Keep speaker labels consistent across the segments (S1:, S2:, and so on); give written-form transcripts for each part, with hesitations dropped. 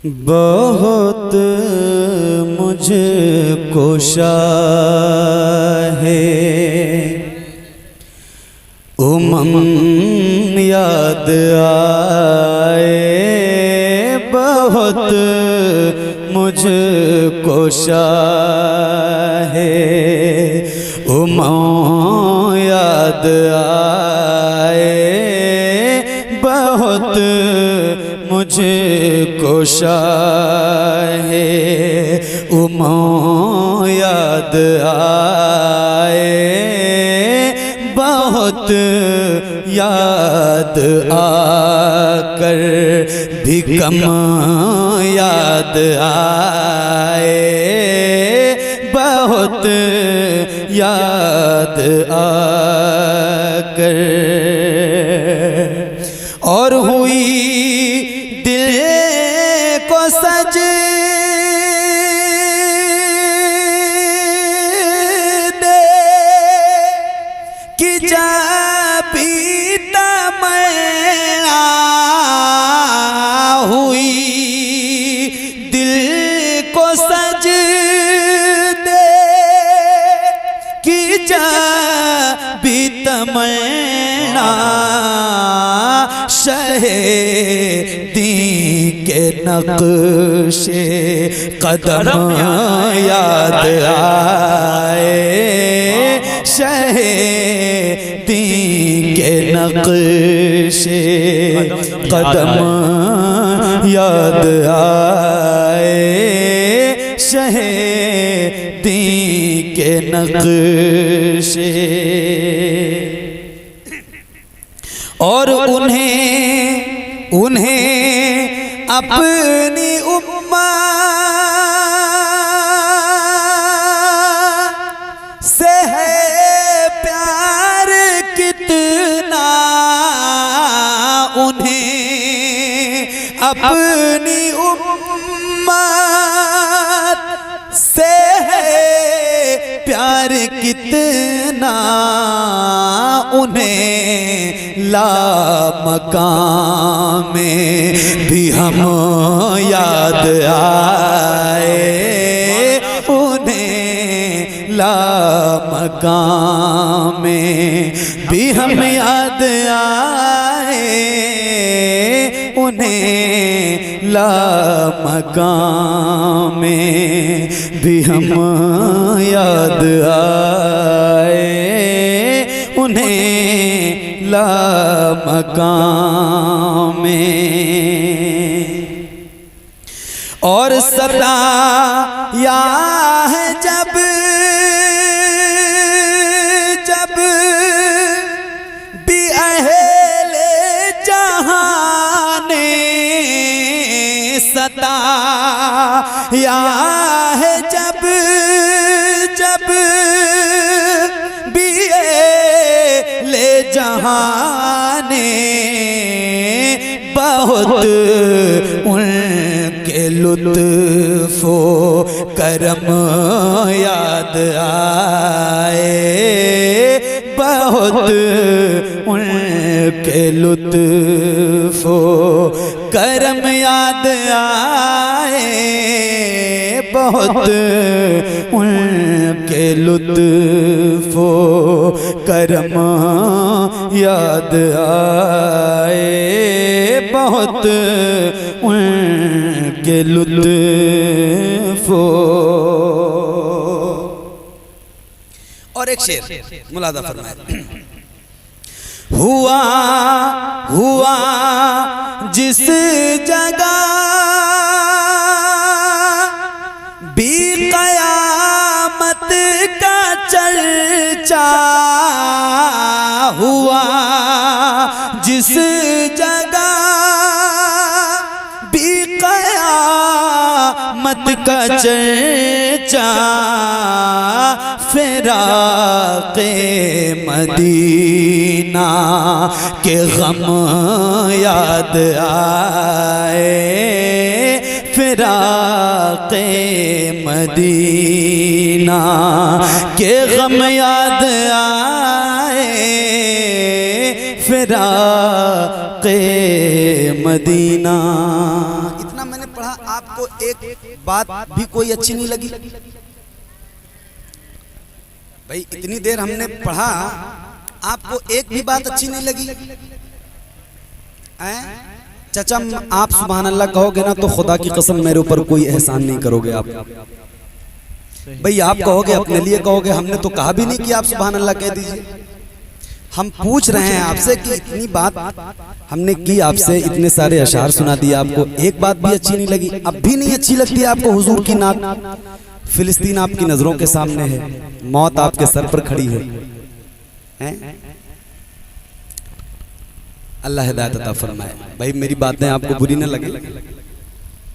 S1: بہت مجھ کو شاہ یاد آئے، بہت مجھ کو شاہ یاد آئے، بہت مجھ کو شاہ یاد آئے، بہت یاد آ کر بھی کم یاد آئے، بہت یاد آ کر اور ہوئی دل کو سجدے کی جا پیتا میں ہوئی دل کو سجدے کی جا پیتا میں شہیدی کے نقش قدم یاد آئے، شہیدی کے نقش قدم یاد آئے، شہیدی کے نقش اور انہیں اپنی امت سے ہے پیار کتنا، انہیں اپنی امت سے ہے پیار کتنا، انہیں لامکان میں بھی ہم یاد آئے، انہیں لامکان میں بھی ہم یاد آئے، انہیں لامکان میں بھی ہم یاد آئے، انہیں لامکان میں اور ستایا ہے جب بھی اہل جہاں نے ستایا ہے جب بھی اہل جہاں نے، بہت ان کے لطف و کرم یاد آئے، بہت ان کے لطف و کرم یاد آئے، بہت ان کے لطف و کرم یاد آئے، بہت ان کے لطف اور ایک شعر ملاحظہ فرمائے، ہوا جس جگہ بھی قیامت کا چرچا، ہوا جس جگہ بھی قیامت کا چرچا، فراق مدینہ کے غم یاد آئے، فراق مدینہ کے غم یاد آئے، فراق مدینہ. اتنا میں نے پڑھا آپ کو ایک بات بھی کوئی اچھی نہیں لگی؟ بھائی اتنی دیر ہم نے پڑھا آپ کو ایک بھی بات اچھی نہیں لگی؟ چچا آپ سبحان اللہ کہو گے نا تو خدا کی قسم میرے اوپر کوئی احسان نہیں کرو گے آپ. بھئی آپ کہو گے اپنے لیے کہو گے, ہم نے تو کہا بھی نہیں کہ آپ سبحان اللہ کہہ دیجئے. ہم پوچھ رہے ہیں آپ سے کہ اتنی بات ہم نے کی آپ سے, اتنے سارے اشعار سنا دیے, آپ کو ایک بات بھی اچھی نہیں لگی, اب بھی نہیں اچھی لگتی آپ کو حضور کی نعت؟ فلسطین آپ کی نظروں کے سامنے ہے, موت آپ کے سر پر کھڑی ہے. اللہ ہدایت عطا فرمائے. بھائی میری باتیں آپ کو بری نہ لگے,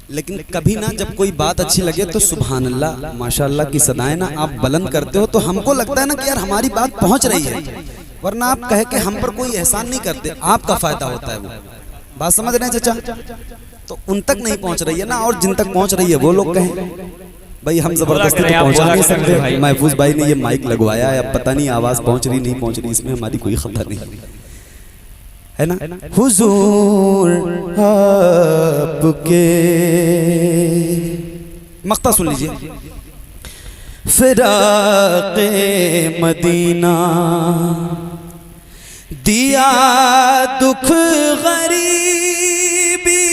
S1: لیکن کبھی نہ جب کوئی بات اچھی لگے تو سبحان اللہ ماشاءاللہ کی صدائیں نا آپ بلند کرتے ہو, تو ہم کو لگتا ہے نا کہ یار ہماری بات پہنچ رہی ہے, ورنہ آپ کہے کہ ہم پر کوئی احسان نہیں کرتے, آپ کا فائدہ ہوتا ہے. وہ بات سمجھ رہے ہیں چچا؟ تو ان تک نہیں پہنچ رہی ہے نا, اور جن تک پہنچ رہی ہے وہ لوگ کہیں. بھائی ہم زبردستی تو پہنچا نہیں سکتے. محفوظ بھائی نے یہ مائک لگوایا ہے, اب پتہ نہیں آواز پہنچ رہی نہیں پہنچ رہی, اس میں ہماری کوئی خطر نہیں ہے نا. حضور آپ کے مقطع سن لیجئے. فراق مدینہ دیا دکھ غریبی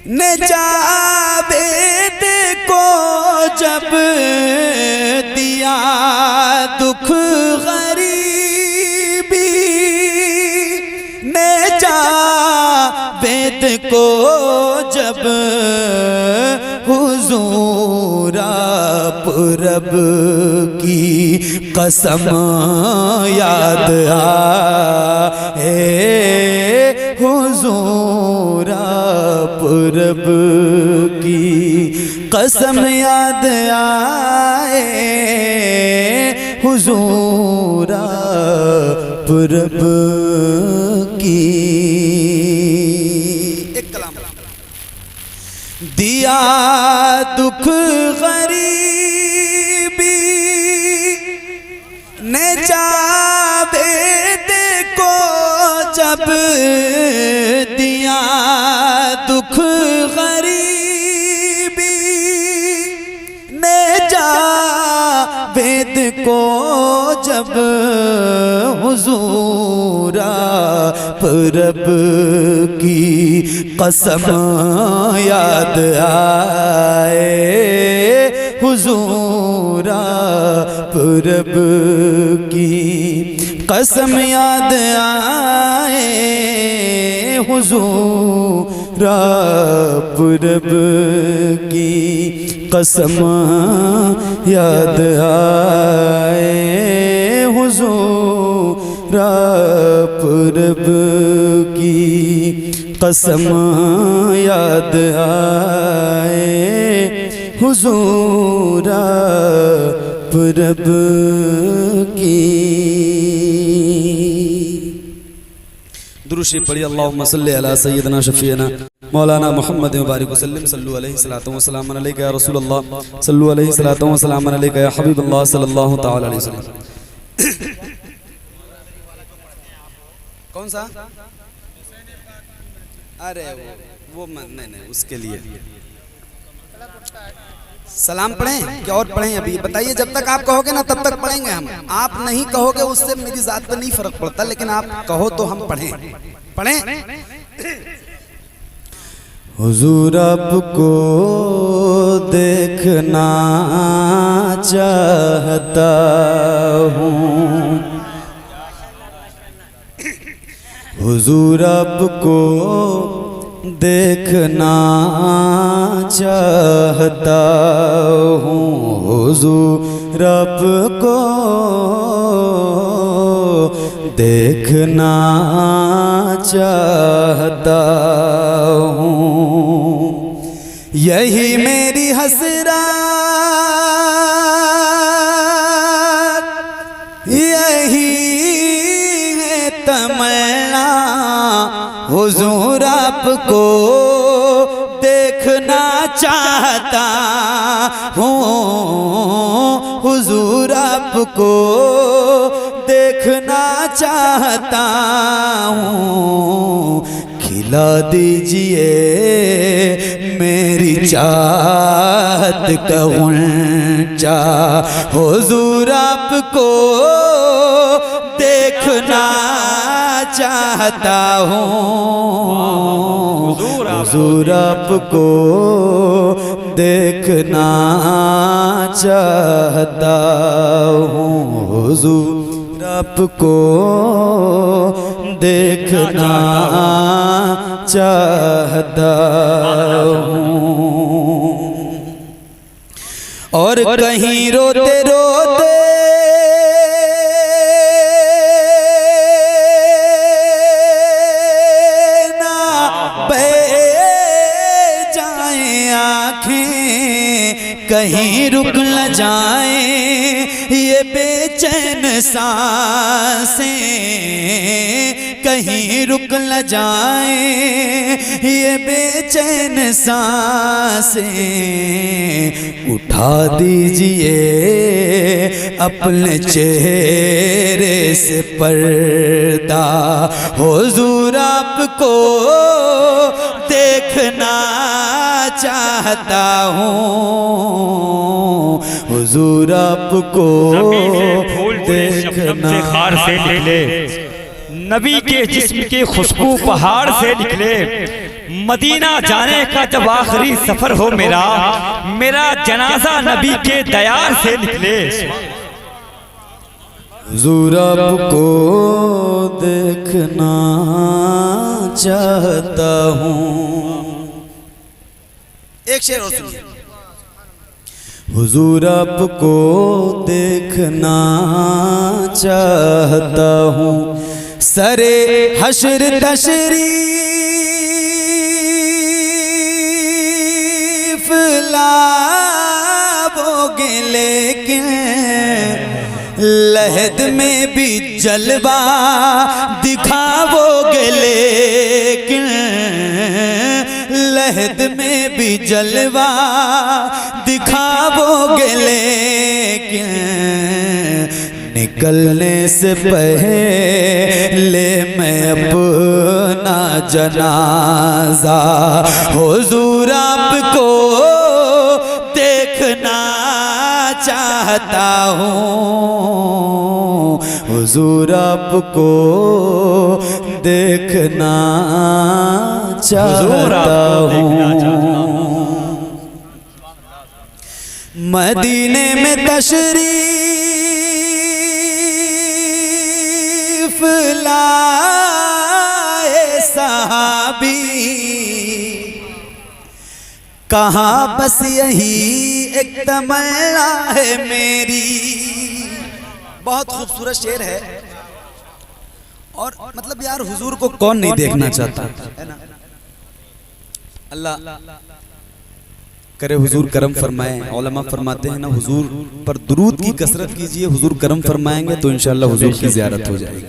S1: نے جاوید کو جب دیا دکھ غریبی نے جاوید کو جب حضور آپ رب کی قسم یاد آئے, حضور آپ رب کی قسم یاد آئے, حضور آپ رب کی. ایک کلام دیا دکھ غریبی نے جاوید کو جب دیا دکھ غریبی نے جاوید کو جب حضور آپ رب کی قسم یاد آئے, حضور آپ رب کی قسم یاد آئے, حضور آپ رب کی قسم یاد آئے, حضور آپ رب کی قسم یاد آئے, حضور آپ رب کی. درود شریف پڑھیے. اللہم صلی علی سیدنا شفیعنا مولانا محمد مبارک وسلم. صلو علیہ الصلوۃ والسلام علیک یا رسول اللہ, صلو علیہ الصلوۃ والسلام علیک یا حبیب اللہ صلی اللہ تعالی علیہ وسلم. کون سا؟ ارے وہ نہیں, اس کے لیے سلام پڑھیں کہ اور پڑھیں؟ ابھی بتائیے, جب تک آپ کہو گے نا تب تک پڑھیں گے ہم. آپ نہیں کہو گے اس سے میری ذات پہ نہیں فرق پڑتا, لیکن آپ کہو تو ہم پڑھیں. پڑھیں. حضور آپ کو دیکھنا چاہتا ہوں, حضور آپ کو دیکھنا چاہتا ہوں, حضور آپ کو دیکھنا چاہتا ہوں, یہی میری حسرت, یہی ہے تمنا, حضور آپ کو دیکھنا چاہتا ہوں, حضور آپ کو دیکھنا چاہتا ہوں, پلا دیجئے میری چاہت کا غنچہ حضور آپ کو دیکھنا چاہتا ہوں حضور آپ کو دیکھنا چاہتا ہوں حضور آپ کو دیکھنا چاہتا ہوں اور کہیں روتے روتے کہیں رک نہ جائیں یہ بے چین سانسیں کہیں رک نہ جائیں یہ بے چین سانسیں اٹھا دیجئے اپنے چہرے سے پردہ حضور آپ کو دیکھنا چاہتا ہوں حضور آپ کو دیکھنا
S2: خار سے نکلے نبی کے جسم کے خوشبو پہاڑ سے نکلے مدینہ جانے کا جب آخری سفر ہو میرا جنازہ نبی کے دیار سے نکلے
S1: حضور آپ کو دیکھنا چاہتا ہوں ایک شعر اور سنیے حضور آپ کو دیکھنا چاہتا ہوں سرے حشر تشریف لاؤگے لیکن لحد میں بھی جلوہ دکھاؤگے لیکن لحد میں بھی جلوہ دکھاؤگے لیکن نکلنے سے پہلے میں اپنا جنازہ حضور آپ کو دیکھنا چاہتا ہوں حضور آپ کو دیکھنا چاہتا ہوں مدینے میں تشریف لائے صحابی کہاں بس یہی ایک تمنا ہے میری بہت خوبصورت شعر ہے اور مطلب یار حضور کو کون نہیں دیکھنا چاہتا ہے نا اللہ کرے حضور کرم فرمائیں علماء فرماتے ہیں نا حضور پر درود کی کثرت کیجئے حضور کرم فرمائیں گے تو انشاءاللہ حضور کی زیارت ہو جائے گی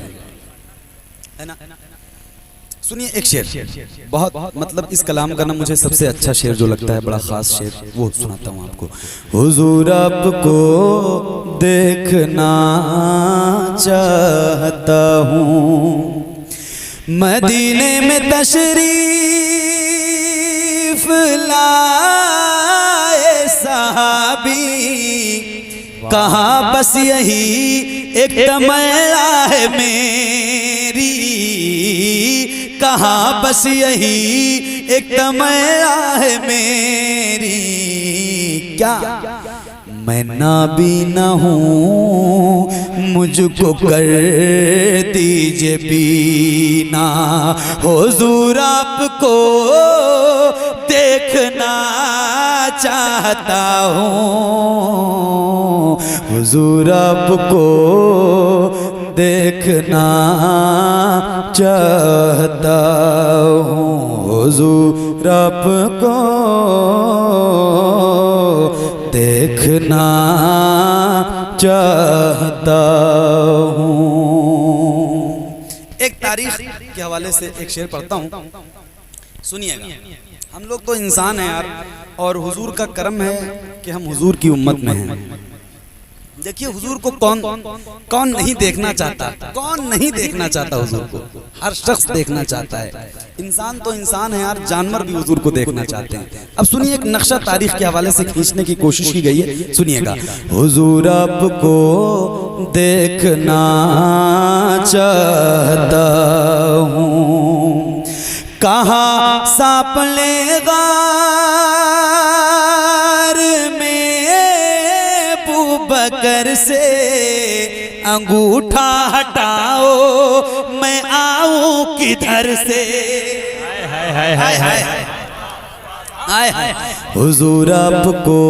S1: ہے نا سنیے ایک شعر بہت مطلب اس کلام کا نا مجھے سب سے اچھا شعر جو لگتا ہے بڑا خاص شعر وہ سناتا ہوں آپ کو حضور آپ کو دیکھنا چاہتا ہوں مدینے میں تشریف لائے صحابی کہاں بس یہی ایک تمنا ہے میری کہاں بس یہی ایک تمنا ہے میری کیا میں نابینا ہوں مجھ کو کر دیجئے بینا حضور آپ کو دیکھنا چاہتا ہوں حضور آپ کو دیکھنا چاہتا ہوں حضور آپ کو دیکھنا چاہتا ہوں ایک تاریخ کے حوالے سے ایک شعر پڑھتا ہوں سنیے گا ہم لوگ تو انسان ہیں یار اور حضور کا کرم ہے کہ ہم حضور کی امت میں ہیں دیکھیے حضور کو کون نہیں دیکھنا چاہتا کون نہیں دیکھنا چاہتا حضور کو ہر شخص دیکھنا چاہتا ہے. انسان تو انسان ہے یار, جانور بھی حضور کو دیکھنا چاہتے ہیں. اب سنیے ایک نقشہ تاریخ کے حوالے سے کھینچنے کی کوشش کی گئی ہے, سنیے گا. حضور آپ کو دیکھنا چاہتا ہوں, کہاں ساپلے غار میں ابوبکر سے انگوٹھا ہٹاؤ, میں آؤں کدھر سے. حضور آپ کو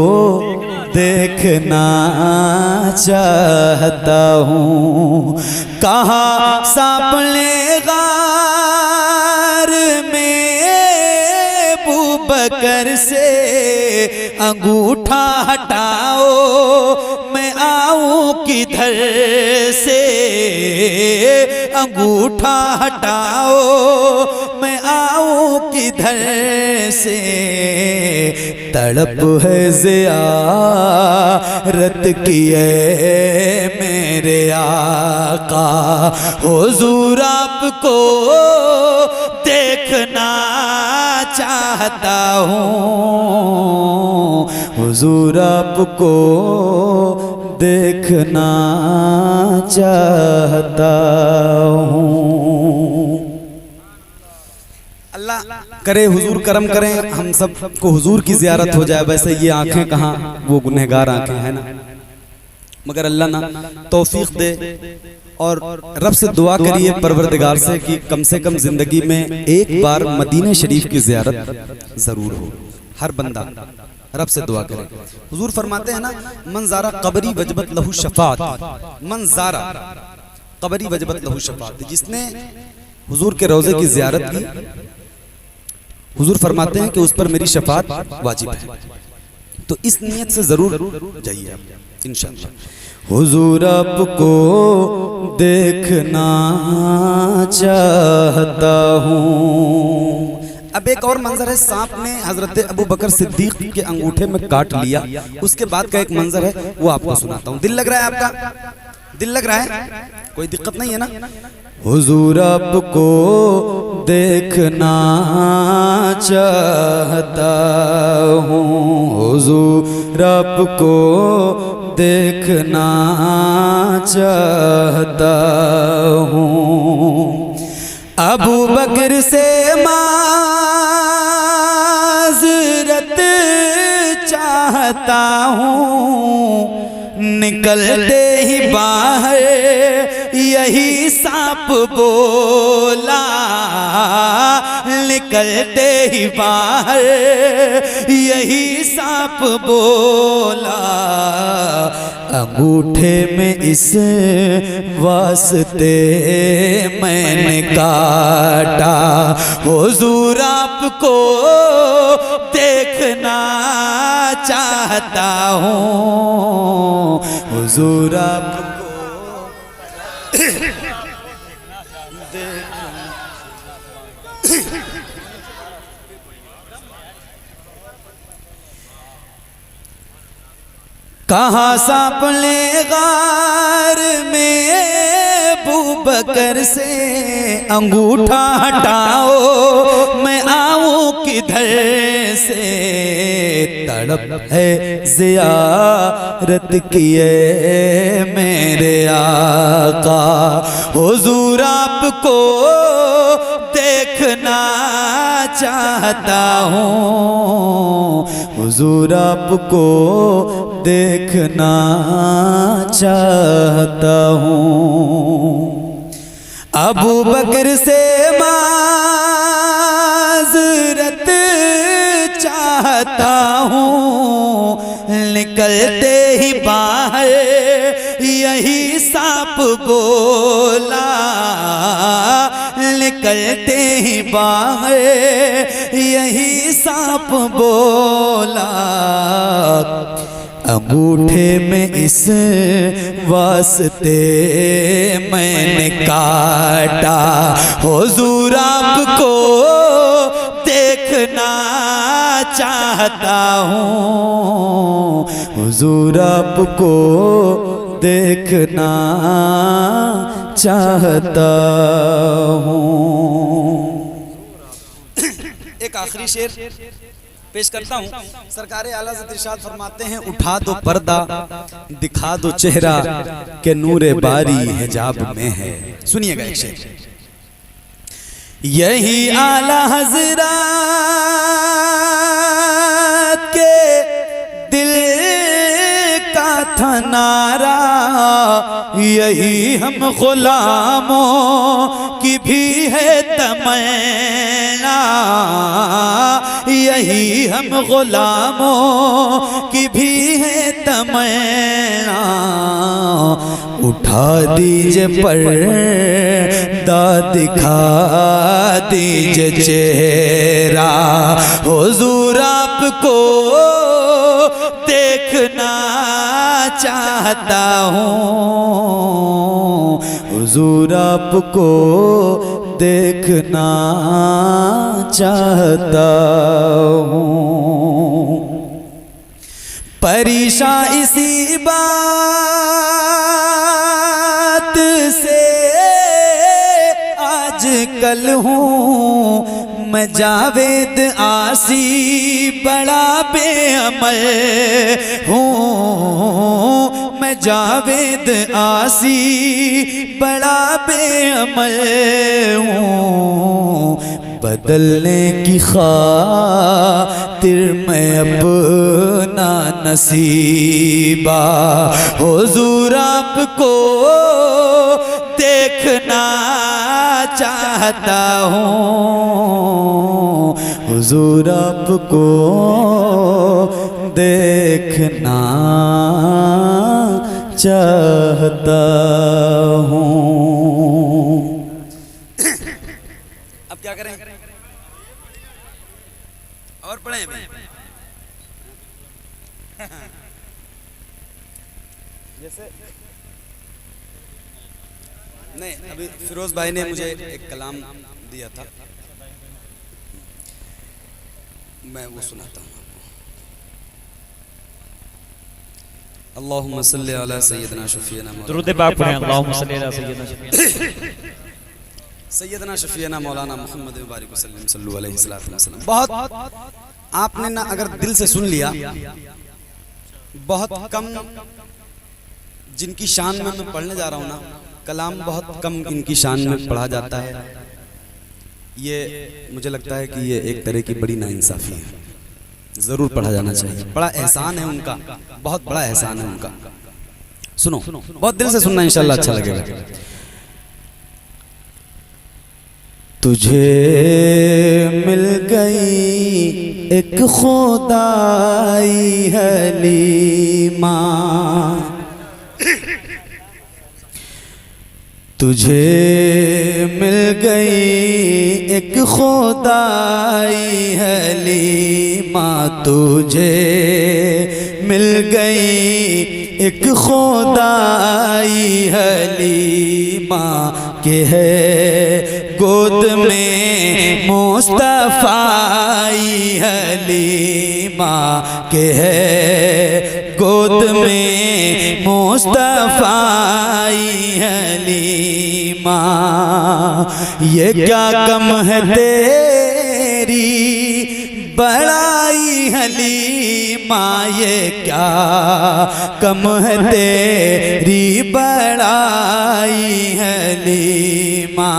S1: دیکھنا چاہتا ہوں, کہاں ساپلے غار میں ابوبکر سے انگوٹھا ہٹاؤ, میں آؤں کدھر سے. انگوٹھا ہٹاؤ, میں آؤں کدھر سے. تڑپ ہے زیارت کی اے میرے آقا, حضور آپ کو دیکھنا چاہتا ہوں, حضور آپ کو دیکھنا چاہتا ہوں. اللہ کرے حضور کرم کریں, ہم سب کو حضور کی زیارت ہو جائے. ویسے یہ آنکھیں کہاں وہ گنہگار آنکھیں ہیں نا, مگر اللہ نہ توفیق دے. اور رب سے دعا کریے پروردگار سے کہ کم سے کم زندگی میں ایک بار مدینہ شریف کی زیارت ضرور ہو. ہر بندہ رب سے دعا کرے. حضور فرماتے ہیں نا, من زارا قبری وجبت لہو شفاعت, من زارا قبری وجبت لہو شفاعت. جس نے حضور کے روضے کی زیارت کی, حضور فرماتے ہیں کہ اس پر میری شفاعت واجب ہے. تو اس نیت سے ضرور جائیے آپ انشاءاللہ. حضور آپ کو دیکھنا چاہتا ہوں. اب ایک اور منظر ہے, سانپ نے حضرت ابوبکر صدیق کے انگوٹھے میں کاٹ لیا, اس کے بعد کا ایک منظر ہے, وہ آپ کو سناتا ہوں. دل لگ رہا ہے آپ کا, دل لگ رہا ہے, کوئی دقت نہیں ہے نا. حضور آپ کو دیکھنا چاہتا ہوں, حضور آپ کو دیکھنا چاہتا ہوں. ابوبکر سے معذرت چاہتا ہوں, نکلتے ہی باہر یہی سانپ بولا, نکلتے ہی باہر یہی سانپ بولا. انگوٹھے میں اس واسطے میں نے کاٹا, حضور آپ کو دیکھنا چاہتا ہوں, حضور آپ کو کہاں ساپلے غار میں ابوبکر سے انگوٹھا ہٹاؤ, میں آؤں کدھر سے. تڑپ ہے زیارت کی اے میرے آقا, حضور آپ کو دیکھنا چاہتا ہوں, حضور آپ کو دیکھنا چاہتا ہوں. ابوبکر سے معذرت چاہتا ہوں, نکلتے ہی باہر یہی سانپ بولا, نکلتے ہی باہر یہی سانپ بولا. انگوٹھے میں اس واسطے میں نے کاٹا, حضور آپ کو دیکھنا چاہتا ہوں, حضور آپ کو دیکھنا چاہتا ہوں. ایک آخری شعر پیش کرتا ہوں. سرکار اعلیٰ حضرت ارشاد فرماتے ہیں اٹھا دو پردہ دکھا دو چہرہ کہ نور باری حجاب میں ہے. سنیے گا ایک شعر. یہی اعلیٰ حضرات کے دل کا تھا نعرہ, یہی ہم غلاموں کی بھی ہے تمنا, یہی ہم غلاموں کی بھی ہے تمنا. اٹھا دیجئے پردہ دکھا دیجئے چہرہ, حضور آپ کو دیکھنا چاہتا ہوں, حضور آپ کو دیکھنا چاہتا ہوں. پریشاں اسی بات سے آج کل ہوں, میں جاوید آسی بڑا بے عمل ہوں, میں جاوید آسی بڑا بے عمل ہوں. بدلنے کی خاطر میں اپنا نصیبہ حضور آپ کو دیکھنا چاہتا ہوں, حضور آپ کو دیکھنا چاہتا ہوں. اب کیا کریں اور پڑھیں جیسے نہیں, ابھی فیروز بھائی نے مجھے ایک کلام دیا تھا, میں وہ سناتا ہوں. اللہم صلی علی سیدنا شفیعنا
S2: درود پاک پڑھیں. اللہم صلی علی سیدنا
S1: سیدنا شفیعنا مولانا محمد مبارک وسلم صلو علیہ وسلم. بہت آپ نے نہ اگر دل سے سن لیا, بہت کم جن کی شان میں پڑھنے جا رہا ہوں نا, کلام بہت کم ان کی شان میں پڑھا جاتا ہے. یہ مجھے لگتا ہے کہ یہ ایک طرح کی بڑی ناانصافی ہے, ضرور پڑھا جانا چاہیے. بڑا احسان ہے ان کا, بہت بڑا احسان ہے ان کا. سنو, بہت دل سے سننا انشاءاللہ اچھا لگے گا. تجھے مل گئی ایک خدائی حلیمہ, تجھے مل گئی ایک خدائی حلیمہ, تجھے مل گئی ایک خدائی حلیمہ کہ ہے گود میں مصطفیٰ حلیمہ کہ ہے گود میں مصطفیٰ حلیمہ. یہ کیا کم ہے تیری بڑائی حلیمہ, یہ کیا کم ہے تیری بڑائی حلیمہ,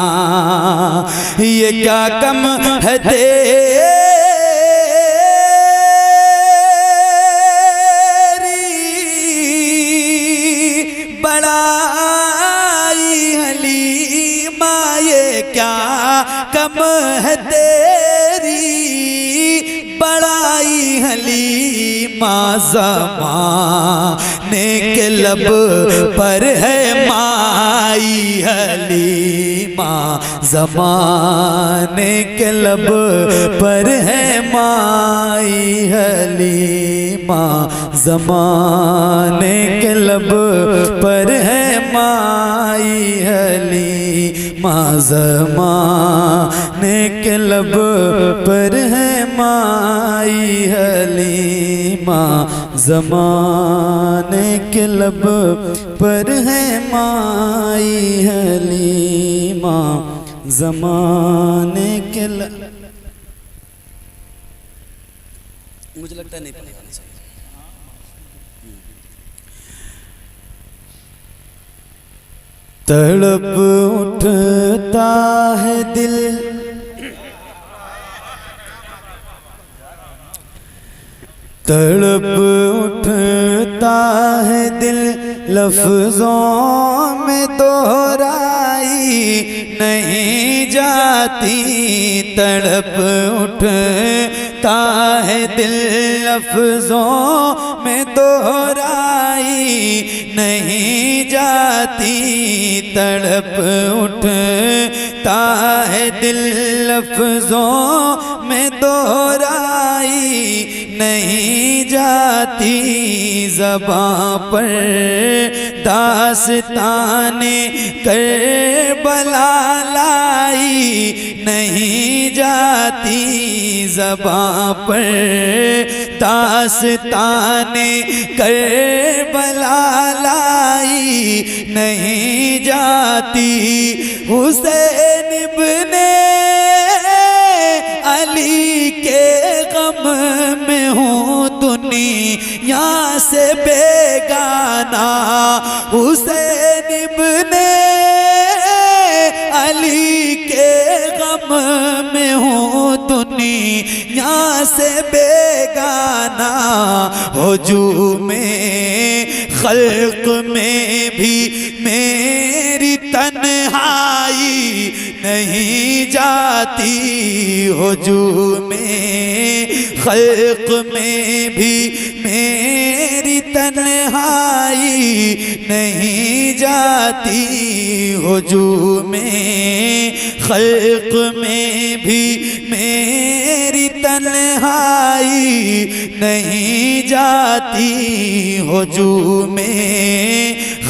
S1: یہ کیا کم ہے تیری بڑائی حلیمہ, یہ کیا کم ہے تیری بڑائی حلیمہ. زمانے کے لب پر ہے مائی حلیمہ, زمانے کے لب پر ہے مائی حلیمہ, زمانے کے لب پر ہے مائی حلیمہ, زمانے کے لب پر ہے مائی حلیمہ, زمانے کے لب پر ہے مائی حلیمہ زمانے کے لب مجھے لگتا ہے نہیں پڑھنے گانا چاہیے تڑپ اٹھتا ہے دل تڑپ اٹھتا ہے دل لفظوں میں دہرائی نہیں جاتی تڑپ اٹھتا ہے دل لفظوں میں دہرائی نہیں جاتی تڑپ اٹھتا ہے دل لفظوں میں دہرائی نہیں جاتی زباں پر داستان کربلا لائی نہیں جاتی زباں پر داستان کربلا لائی نہیں جاتی حسین ابن علی کے غم میں ہوں دنیا سے بیگانہ حسین ابن علی کے غم میں ہوں دنیا سے بیگانہ ہجوم خلق میں بھی میری تنہائی نہیں جاتی ہجوم خلق میں بھی میری تنہائی نہیں جاتی ہجوم خلق میں بھی میری تنہائی نہیں جاتی ہجوم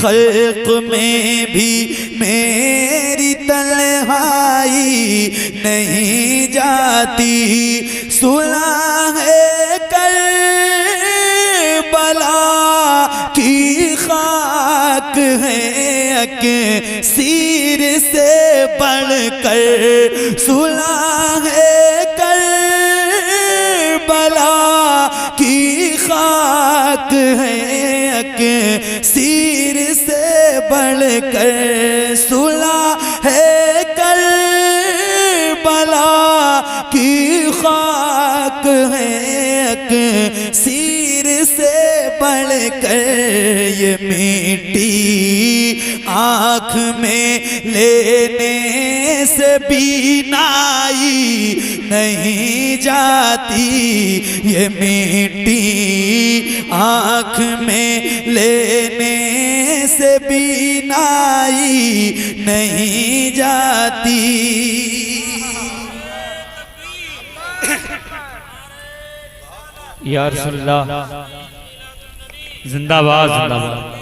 S1: خلق میں بھی میری تنہائی نہیں جاتی صلح کربلا کی خاک ہے اکسیر سے بڑھ کر صلح کربلا کی خاک ہے اکسیر سے بڑھ کر صلح کربلا کی خاک ہے اکسیر سے بڑھ کر یہ میٹھی آنکھ میں لینے سے بینائی نہیں جاتی یہ میٹھی آنکھ میں لینے سے بینائی نہیں جاتی
S2: یا رسول اللہ زندہ باد زندہ باد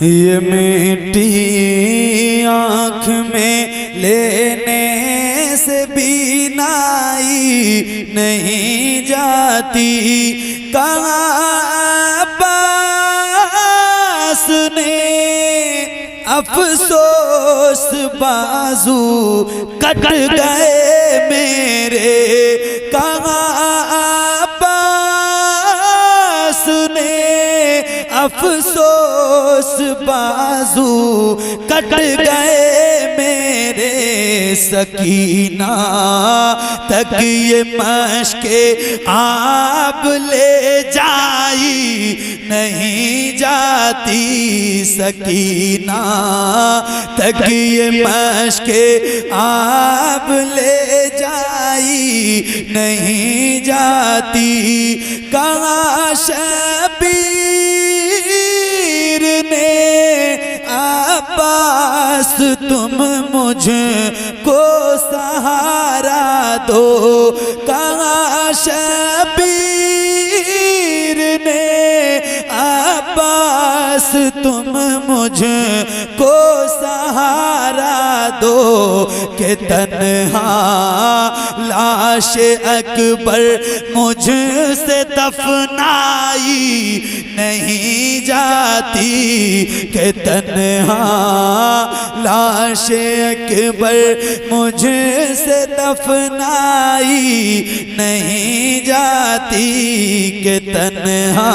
S1: یہ میٹھی آنکھ میں لینے سے بینائی نہیں جاتی کہاں عباس نے افسوس بازو کٹ گئے میرے کہاں عباس نے افسوس بازو کٹ گئے میرے سکینہ تک یہ مشک آب لے جائی نہیں جاتی سکینہ تک یہ مشک آب لے جائی نہیں جاتی کہاں شبیر نے عباس تم مجھ کو سہارا دو کہاں شبیر نے بس تم مجھ کو سہارا دو کہ تنہا لاش اکبر مجھ سے دفنائی نہیں جاتی کہ تنہا لاش اکبر مجھ سے دفنائی نہیں جاتی کہ تنہا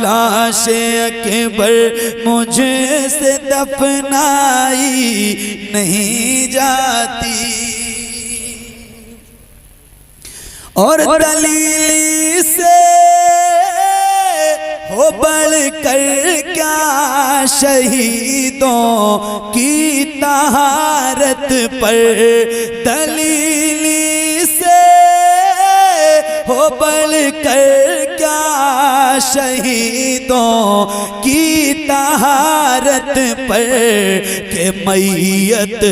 S1: لاش اکبر مجھ سے دفنائی نہیں جاتی اور دلیل سے ہو بڑھ کر کیا شہیدوں کی طہارت پر دلیل سے ہو بڑھ کر کیا شہیدوں کی طہارت پر کہ میت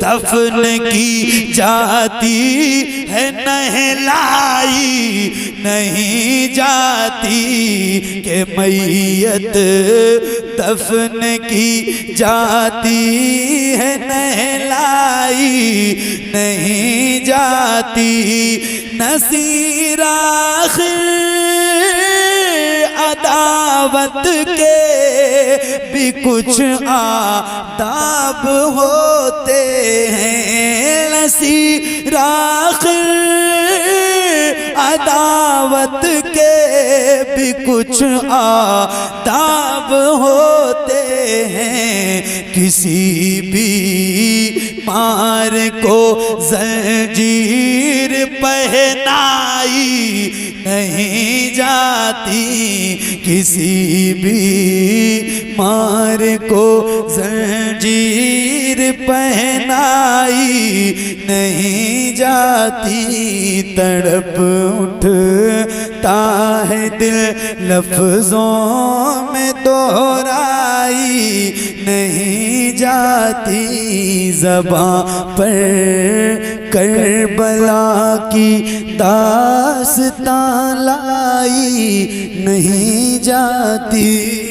S1: دفن کی جاتی ہے نہلائی نہیں جاتی کہ میت دفن کی جاتی ہے نہلائی نہیں جاتی نصیر آخر عداوت کے بھی کچھ آداب ہوتے ہیں نصیر آخر عداوت کے بھی کچھ آداب ہوتے ہیں کسی بھی مار کو زنجیر پہنائی نہیں جاتی کسی بھی مار کو زنجیر پہنائی نہیں جاتی تڑپ اٹھتا ہے دل لفظوں میں دہرائی نہیں جاتی زباں پر کربلا کی داستان لائی نہیں جاتی